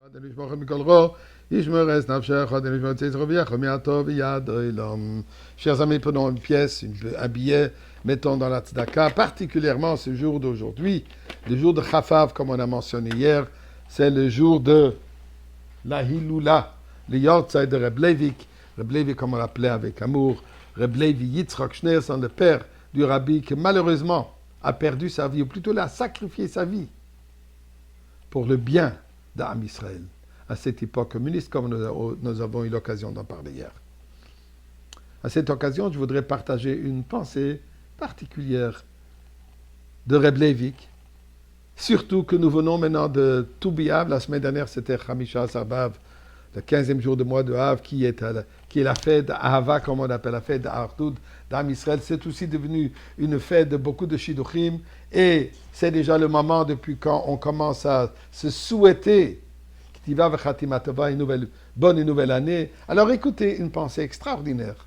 Chers amis, prenons une pièce, un billet, mettons dans la tzedaka, particulièrement ce jour d'aujourd'hui, le jour de Chafav, comme on a mentionné hier, c'est le jour de la Hiloula, le Yortzeit de Reb Leivik, Reb Leivik comme on l'appelait avec amour, Reb Levi Yitzchak Schneerson, le père du rabbi qui malheureusement a perdu sa vie, ou plutôt l'a sacrifié sa vie pour le bien d'Am Israël, à cette époque communiste, comme nous avons eu l'occasion d'en parler hier. À cette occasion, je voudrais partager une pensée particulière de Reb Leivik, surtout que nous venons maintenant de Toubiav. La semaine dernière, c'était Chamisha Sarbav, le 15e jour du mois de Av, qui est la fête d'Ahava, comme on appelle la fête d'Ardoud, d'Am Israël. C'est aussi devenu une fête de beaucoup de Shidduchim, et c'est déjà le moment depuis quand on commence à se souhaiter K'tiva v'chatima tova, une bonne et nouvelle année. Alors écoutez une pensée extraordinaire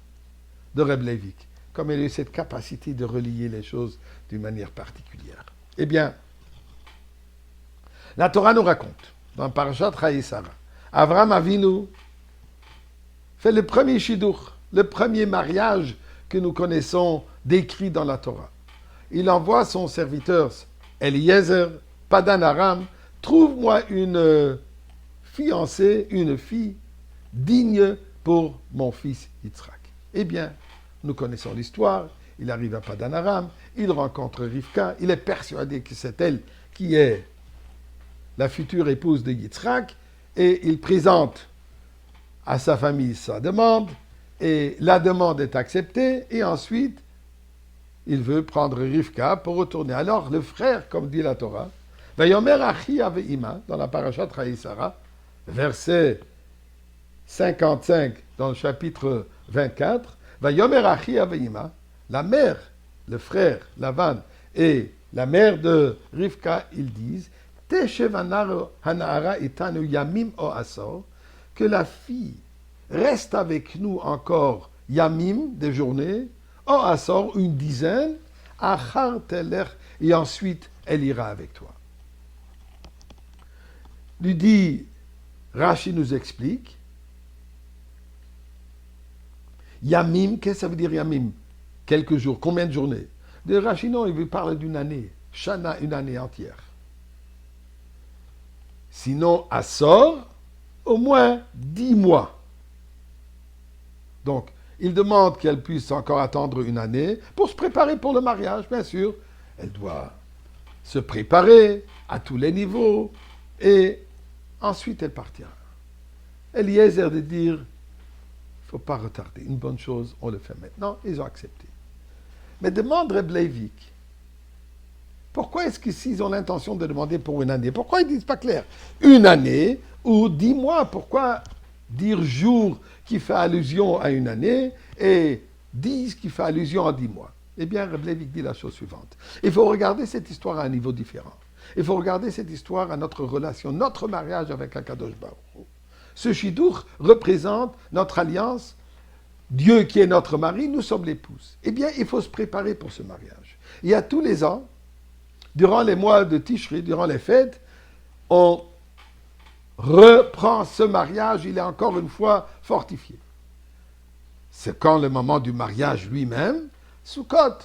de Reb Leivik, comme il a eu cette capacité de relier les choses d'une manière particulière. Eh bien, la Torah nous raconte, dans Parashat Chayei-Sarah, Avraham Avinu fait le premier shidduch, le premier mariage que nous connaissons décrit dans la Torah. Il envoie son serviteur Eliezer, Padan Aram, trouve-moi une fiancée, une fille digne pour mon fils Yitzhak. Eh bien, nous connaissons l'histoire. Il arrive à Padan Aram, il rencontre Rivka, il est persuadé que c'est elle qui est la future épouse de Yitzhak, et il présente à sa famille sa demande, et la demande est acceptée, et ensuite, il veut prendre Rivka pour retourner. Alors, le frère, comme dit la Torah, Vayomer Achi Aveima, dans la parashat Chayei-Sarah, verset 55 dans le chapitre 24, Vayomer Achi Aveima, la mère, le frère, Lavan, et la mère de Rivka, ils disent, Teshev Hanahara Itanu Yamim O Asor, que la fille reste avec nous encore Yamim, des journées, O Asor, une dizaine, Achar Teler, et ensuite elle ira avec toi. Lui dit, Rashi nous explique, Yamim, qu'est-ce que ça veut dire Yamim? Quelques jours, combien de journées? De Rashi, non, il veut parler d'une année, Shana, une année entière. Sinon, Assor, au moins 10 mois. Donc, il demande qu'elle puisse encore attendre une année pour se préparer pour le mariage, bien sûr. Elle doit se préparer à tous les niveaux et ensuite elle partira. Eliezer de dire, il ne faut pas retarder, une bonne chose, on le fait maintenant. Ils ont accepté. Mais demande Reb Leivik, pourquoi est-ce que s'ils ont l'intention de demander pour une année, pourquoi ils ne disent pas clair? Une année ou 10 mois, pourquoi dire jour qui fait allusion à une année et 10 qui fait allusion à 10 mois? Eh bien, Reb Leivik dit la chose suivante. Il faut regarder cette histoire à un niveau différent. Il faut regarder cette histoire à notre relation, notre mariage avec Akadosh Baruch Hu. Ce shidduch représente notre alliance. Dieu qui est notre mari, nous sommes l'épouse. Eh bien, il faut se préparer pour ce mariage. Il y a tous les ans, durant les mois de Tishri, durant les fêtes, on reprend ce mariage, il est encore une fois fortifié. C'est quand le moment du mariage lui-même, Sukkot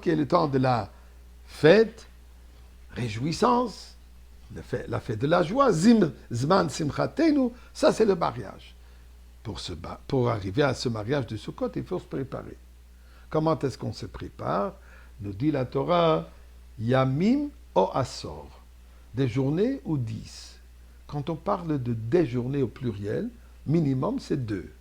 qui est le temps de la fête, réjouissance, la fête de la joie, Zman Simchatenu, ça c'est le mariage. Pour arriver à ce mariage de Sukkot, il faut se préparer. Comment est-ce qu'on se prépare? Nous dit la Torah, Yamim o Asor, des journées ou 10. Quand on parle de des journées au pluriel, minimum c'est 2.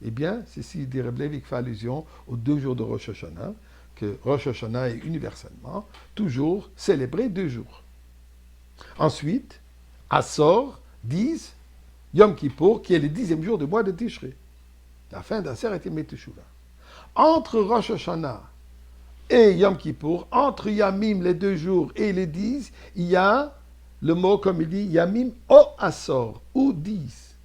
Eh bien, c'est ici, dit Reb Leivik fait allusion aux 2 jours de Rosh Hashanah, que Rosh Hashanah est universellement toujours célébré 2 jours. Ensuite, Asor, 10, Yom Kippour, qui est le 10e jour du mois de Tishri. La fin d'Aseret et Meteshuvah. Entre Rosh Hashanah et Yom Kippour, entre Yamim, les 2 jours, et les 10, il y a le mot, comme il dit, Yamim o Asor, ou 10.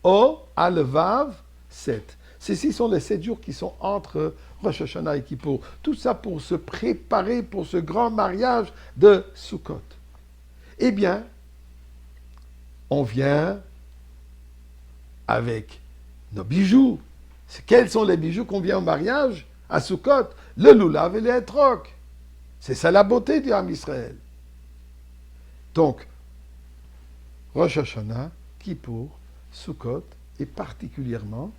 O, Alvav, 7. Ceci sont les 7 jours qui sont entre Rosh Hashanah et Kippour. Tout ça pour se préparer pour ce grand mariage de Sukkot. Eh bien, on vient avec nos bijoux. Quels sont les bijoux qu'on vient au mariage à Sukkot? Le loulav et les etrog. C'est ça la beauté du Ham Israël. Donc, Rosh Hashanah, Kippour, Sukkot, et particulièrement,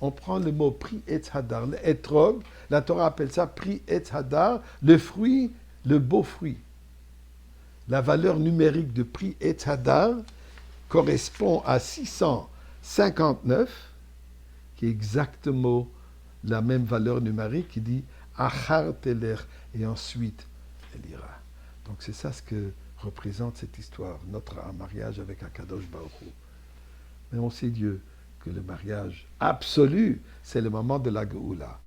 on prend le mot Pri Etz Hadar, le etrog, la Torah appelle ça Pri Etz Hadar, le fruit, le beau fruit. La valeur numérique de Pri Etz Hadar correspond à 659, qui est exactement la même valeur numérique, qui dit Achar Teler, et ensuite elle ira. Donc c'est ça ce que représente cette histoire, notre mariage avec Akadosh Baruch Hu. Mais on sait Dieu que le mariage absolu, c'est le moment de la Géoula.